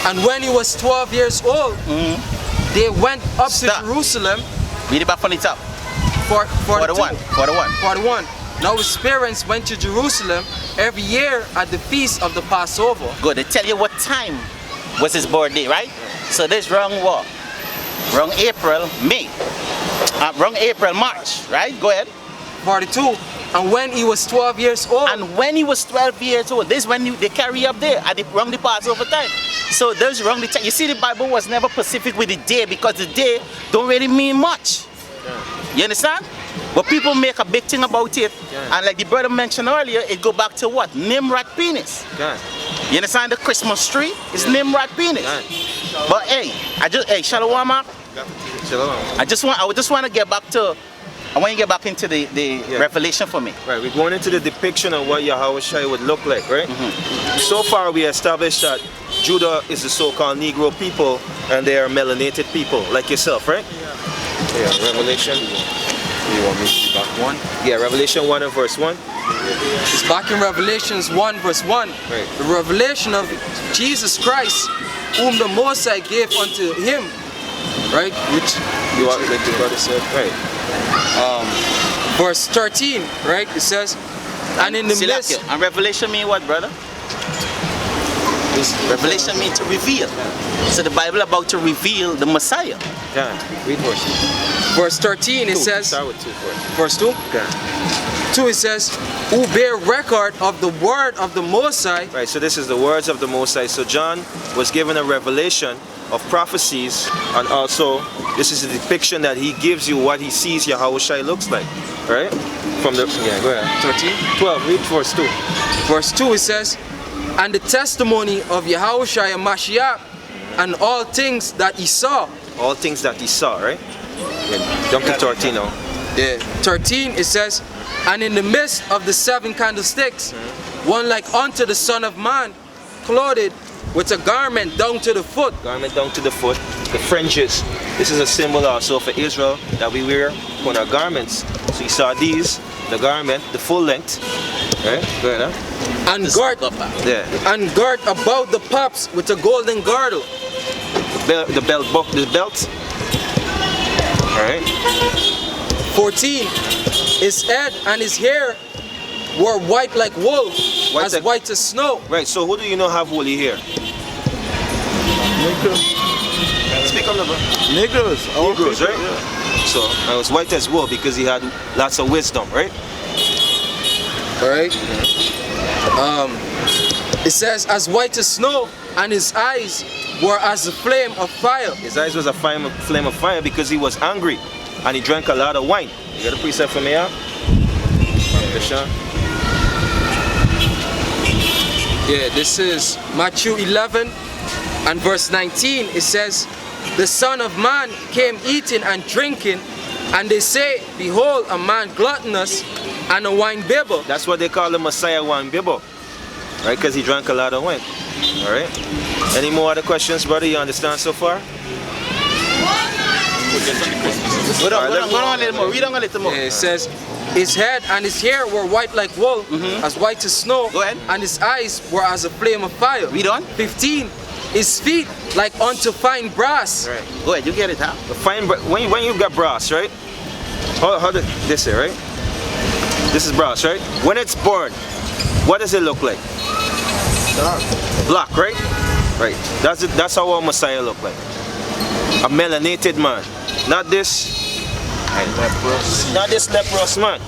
And when he was 12 years old, they went up to Jerusalem. Read it back from the top. 41. Now his parents went to Jerusalem every year at the feast of the Passover. Good. They tell you what time was his birthday, right? So this wrong what? Wrong April, May. Wrong April, March, right? Go ahead. 42. And when he was 12 years old. And when he was 12 years old, this is when they carry up there at the wrong the Passover time. So there's wrong the time. You see, the Bible was never specific with the day because the day don't really mean much. You understand? But people make a big thing about it. And like the brother mentioned earlier, it go back to what? Nimrod penis. You understand? The Christmas tree is Nimrod penis. But hey, Shalom, Mark. I just want to get back to, I want you to get back into the revelation for me. Right, we're going into the depiction of what YAHAWASHI would look like, right? So far we established that Judah is the so-called Negro people and they are melanated people, like yourself, right? Yeah, Revelation. You want me to be back 1? Yeah, Revelation 1 and verse 1. It's back in Revelations 1 verse 1. Right. The revelation of Jesus Christ, whom the Most High gave unto him. Right? Which you are, like the brother said, right. Verse 13, right? It says, and in the midst. And revelation mean what, brother? Revelation means to reveal. So the Bible about to reveal the Messiah. Yeah, read verse 2. Verse 13 it says. Start with 2 first. Verse 2? Okay. 2 it says, who bear record of the word of the Most High. Right, so this is the words of the Most High. So John was given a revelation of prophecies, and also this is a depiction that he gives you what he sees YAHAWASHI looks like. Right? From the, yeah, go ahead. 13? 12, read verse 2. Verse 2 it says, and the testimony of YAHAWASHI and Mashiach, and all things that he saw. All things that he saw, right? Yeah, jump to 13 now. Yeah. 13 it says, and in the midst of the 7 candlesticks, one like unto the Son of Man, clothed with a garment down to the foot. Garment down to the foot. The fringes. This is a symbol also for Israel that we wear on our garments. So you saw these, the garment, the full length. Right? Go ahead, huh? And girt about the paps with a golden girdle. The belt. Alright. 14. His head and his hair were white like wool, white as snow. Right, so who do you know have woolly hair? Speak up, Negroes. Negroes, right? Yeah. So it was white as wool because he had lots of wisdom, right? Alright. It says, as white as snow, and his eyes were as a flame of fire. His eyes was a flame of fire because he was angry and he drank a lot of wine. You got a precept for me, yeah? Yeah, this is Matthew 11 and verse 19. It says, the Son of Man came eating and drinking, and they say, behold, a man gluttonous and a wine bibber. That's what they call the Messiah, wine bibber. Right, because he drank a lot of wine. Alright? Any more other questions, brother? You understand so far? Go on a little more. Read on a little more. Yeah, it says, his head and his hair were white like wool, as white as snow. Go ahead. And his eyes were as a flame of fire. Read on. 15. His feet like unto fine brass. Right. Go ahead, you get it, huh? The fine when you got brass, right? How did this here, right? This is brass, right? When it's burned, what does it look like? Dark. Black, right? Right. That's how our Messiah look like. A melanated man. Not this leprous. Not this leprous man.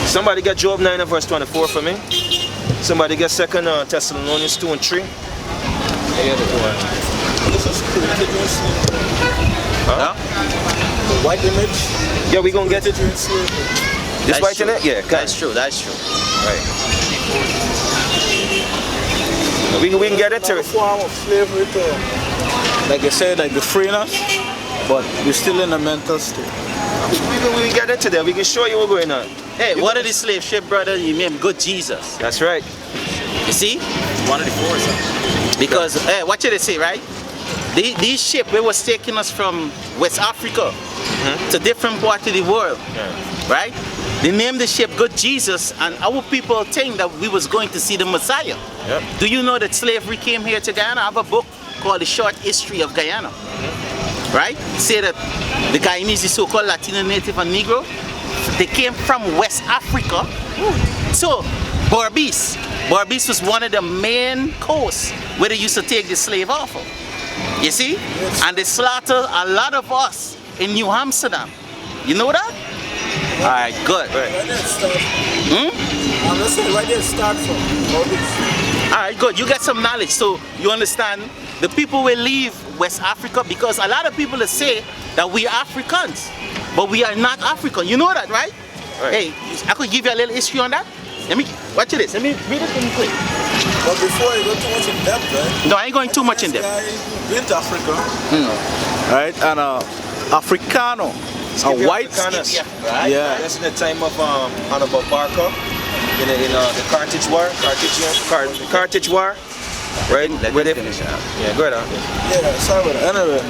Somebody get Job 9 and verse 24 for me. Somebody get 2 Thessalonians 2 and 3. Huh? The white image? Yeah, we gonna get it. This white in it? Yeah, that's true, that's true. Right. We can get into it. Form of slavery too. Like I said, like the freeness, but we're still in a mental state. We can get into that. We can show you what's going on. Hey, one of the slave ship, brother, you named Good Jesus. That's right. You see? One of the four. Because, hey, what should they say, right? These ships, they was taking us from West Africa to different parts of the world, right? They named the ship Good Jesus, and our people think that we was going to see the Messiah. Yep. Do you know that slavery came here to Guyana? I have a book called The Short History of Guyana. Right? Say that the Guyanese, the so-called Latino, Native, and Negro, they came from West Africa. So, Berbice. Berbice was one of the main coasts where they used to take the slave off of. You see? Yes. And they slaughtered a lot of us in New Amsterdam. You know that? Alright, good. Right. Where did it start from? I'm just saying, where did it start from? Berbice. Alright, good. You get some knowledge. So, you understand, the people will leave West Africa because a lot of people say that we are Africans. But we are not African. You know that, right? Right. Hey, I could give you a little history on that. Let me, watch this. Let me read it really quick. But before you go too much in depth, right? No, I ain't going too much in This depth. guy went to Africa, right? And Africano, a white, Afrikaners. Right? yeah. That's in the time of Hannibal Barca in the Carthage War. Carthage War. Right? Where they finish. Yeah, go ahead. Yeah, sorry about that. Anyway,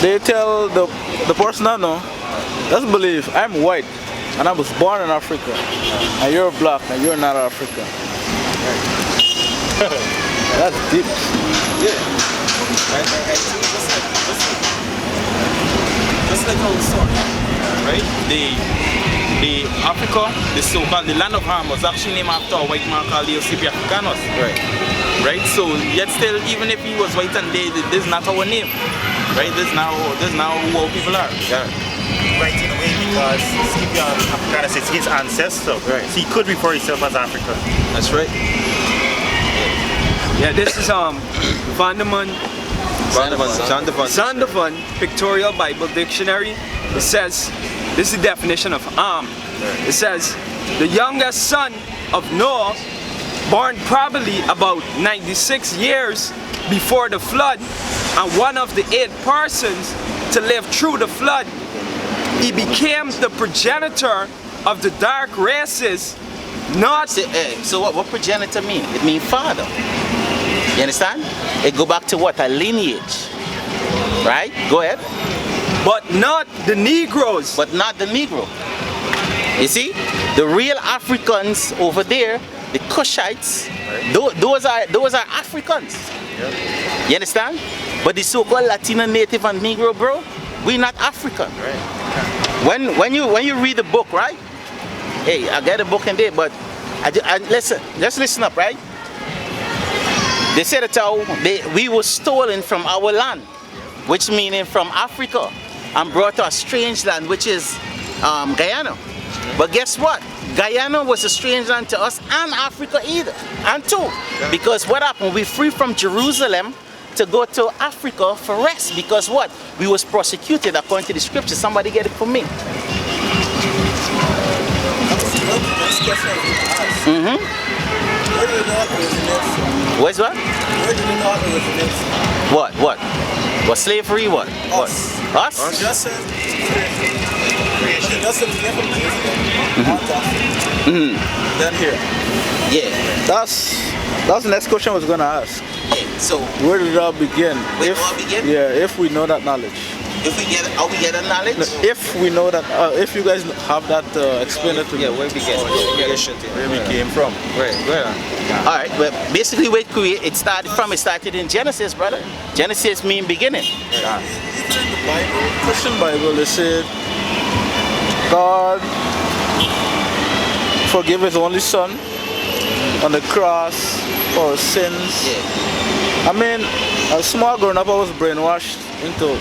they tell the person I know, let's believe I'm white and I was born in Africa, and you're black and you're not African. That's deep. Yeah. Just like our story, right? The Africa, the so-called the land of Ham was actually named after a white man called the Osipi Africanus. Right. Right? So yet still, even if he was white and they, this is not our name. Right? This is now who our people are. Yeah. Right in a way because Scipio Africanus is his ancestor. Right. So he could refer himself as African. That's right. Yeah, this is Vanderman Zondervan Pictorial Bible Dictionary. It says, this is the definition of It says, the youngest son of Noah, born probably about 96 years before the flood, and one of the 8 persons to live through the flood. He became the progenitor of the dark races, not... So what progenitor mean? It means father. You understand? It go back to what? A lineage. Right? Go ahead. but not the Negroes. But not the Negro. You see? The real Africans over there, the Cushites, those are Africans. You understand? But the so-called Latino, Native, and Negro, bro, we're not African. When you read the book, right? Hey, I got a book in there, but listen, just listen up, right? They said that we were stolen from our land, which meaning from Africa, and brought to a strange land, which is Guyana. But guess what? Guyana was a strange land to us and Africa either, and too. Because what happened? We free from Jerusalem to go to Africa for rest. Because what? We was prosecuted according to the scripture. Somebody get it for me. Where's what? Where did it all originate from? What? What slavery? What? Us. What? Us? It just says creation. It just says we from Jerusalem. Then here. Yeah. That's the next question I was gonna ask. Yeah. So Where did it all begin? Where did it all begin? Yeah, if we know that knowledge. if we get a knowledge, If we know that, if you guys have that, explain it to me. Yeah, where we get Where we came from. Right, go ahead. all right. Well, basically, it started in Genesis, brother. Genesis means beginning. Even in the Bible, Christian Bible, they said God forgave His only Son on the cross for our sins. Yeah. I mean, as small growing up, I was brainwashed into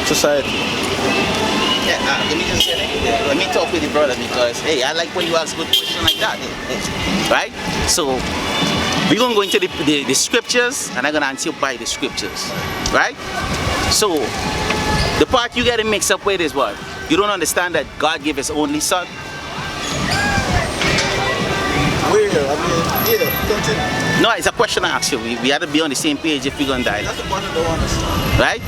society. Yeah, let me just let me talk with you, brother, because hey, I like when you ask good questions like that, right? So we're gonna go into the scriptures, and I'm gonna answer you by the scriptures, right? So the part you gotta mix up with is what? You don't understand that God gave His only Son. Where? I mean, yeah, continue. No, it's a question I ask you. We have to be on the same page if we're gonna die. That's the part I don't understand. Right?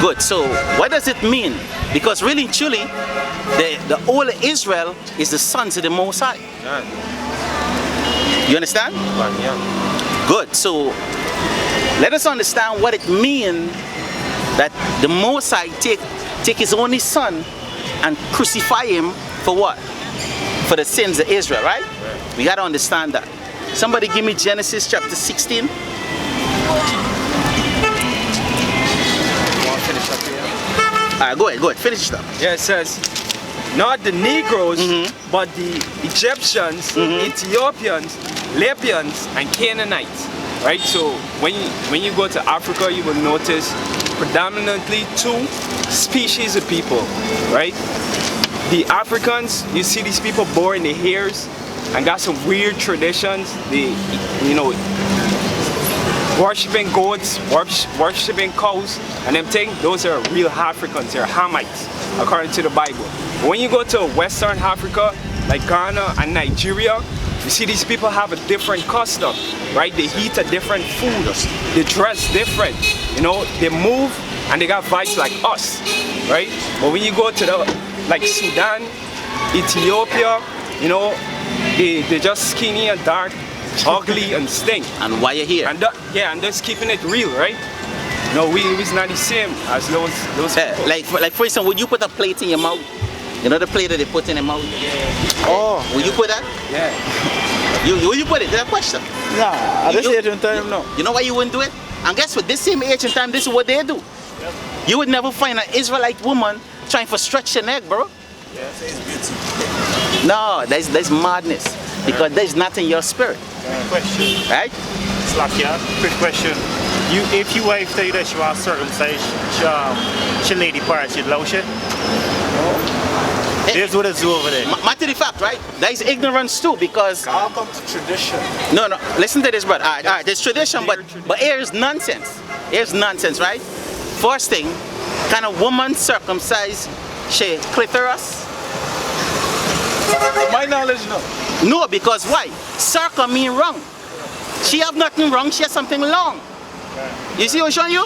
Good. So what does it mean? Because really, truly, the whole Israel is the sons of the Most High. You understand? Yeah. Good. So let us understand what it means that the Most High take His only Son and crucify Him for what? for the sins of Israel, right? We got to understand that. Somebody give me Genesis chapter 16. Alright, go ahead, finish it up. Yeah, it says, not the Negroes, but the Egyptians, Ethiopians, Libyans, and Canaanites. Right? So when you go to Africa, you will notice predominantly two species of people, right? The Africans, you see these people born in the hairs and got some weird traditions. They, you know, worshipping goats, worshipping cows, and them things. Those are real Africans. They're Hamites, according to the Bible. But when you go to Western Africa, like Ghana and Nigeria, you see these people have a different custom, right? They eat a different food, they dress different, you know, they move and they got vibes like us, right? But when you go to the, like Sudan, Ethiopia, you know, they're just skinny and dark, ugly and stink. And why you here? And yeah, and just keeping it real, right? No, it's not the same as those people. Like for instance, would you put a plate in your mouth? You know the plate that they put in their mouth? Oh. Will you put that? Yeah. Will you put it? That's a question. Nah, at this age and time, no. You know why you wouldn't do it? And guess what? This same age and time, this is what they do. You would never find an Israelite woman trying to stretch your neck, bro. Yeah, it's beauty. No, there's madness. Because there's nothing in your spirit. Question. Right? Slakia, quick question. If your wife tell you that she wants circumcised, she lady parts, she'd allow she? There's what it's over there. Matter of fact, right? That is ignorance too, because I'll come to tradition. no, listen to this, brother. All right, there's tradition, but here's nonsense. Here's nonsense, right? First thing, can a woman circumcise she clitoris? To my knowledge, no. No, because why? Circum mean wrong. She have nothing wrong, she has something long. You see what I'm showing you?